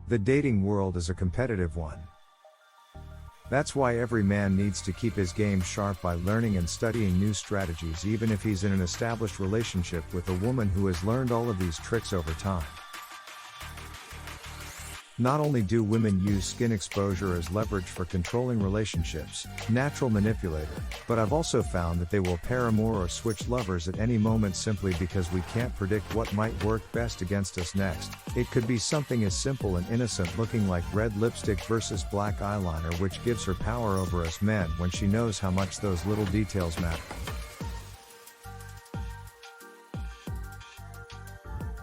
The dating world is a competitive one. That's why every man needs to keep his game sharp by learning and studying new strategies, even if he's in an established relationship with a woman who has learned all of these tricks over time. Not only do women use skin exposure as leverage for controlling relationships, natural manipulator, but I've also found that they will paramour or switch lovers at any moment simply because we can't predict what might work best against us next. It could be something as simple and innocent looking like red lipstick versus black eyeliner, which gives her power over us men when she knows how much those little details matter.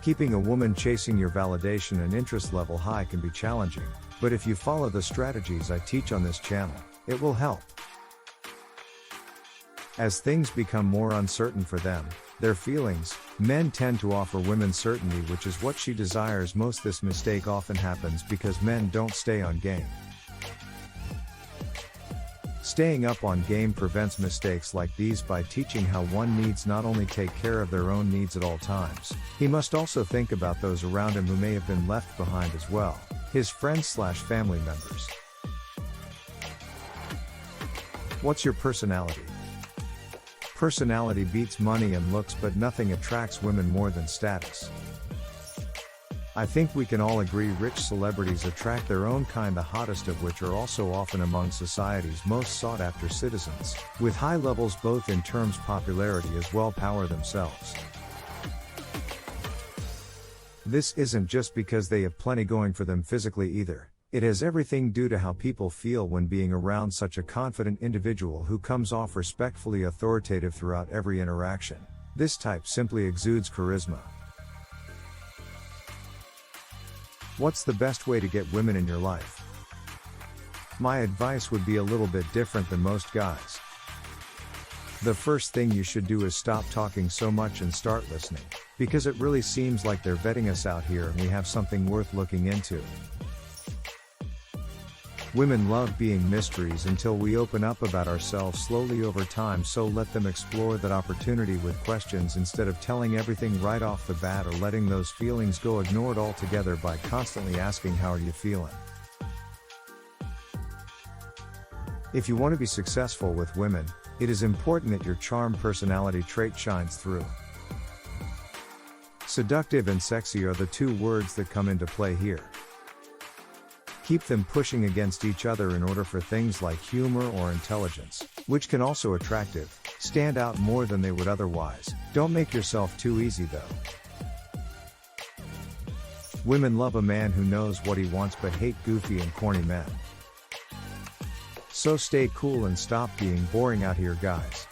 Keeping a woman chasing your validation and interest level high can be challenging, but if you follow the strategies I teach on this channel, it will help. As things become more uncertain for them, their feelings, men tend to offer women certainty, which is what she desires most. This mistake often happens because men don't stay on game. Staying up on game prevents mistakes like these by teaching how one needs not only take care of their own needs at all times, he must also think about those around him who may have been left behind as well, his friends/family members. What's your personality? Personality beats money and looks, but nothing attracts women more than status. I think we can all agree rich celebrities attract their own kind, the hottest of which are also often among society's most sought after citizens, with high levels both in terms popularity as well power themselves. This isn't just because they have plenty going for them physically either. It has everything due to how people feel when being around such a confident individual who comes off respectfully authoritative throughout every interaction. This type simply exudes charisma. What's the best way to get women in your life? My advice would be a little bit different than most guys. The first thing you should do is stop talking so much and start listening, because it really seems like they're vetting us out here and we have something worth looking into. Women love being mysteries until we open up about ourselves slowly over time, so let them explore that opportunity with questions instead of telling everything right off the bat or letting those feelings go ignored altogether by constantly asking how are you feeling. If you want to be successful with women, it is important that your charm personality trait shines through. Seductive and sexy are the two words that come into play here. Keep them pushing against each other in order for things like humor or intelligence, which can also attractive, stand out more than they would otherwise. Don't make yourself too easy though. Women love a man who knows what he wants but hate goofy and corny men. So stay cool and stop being boring out here, guys.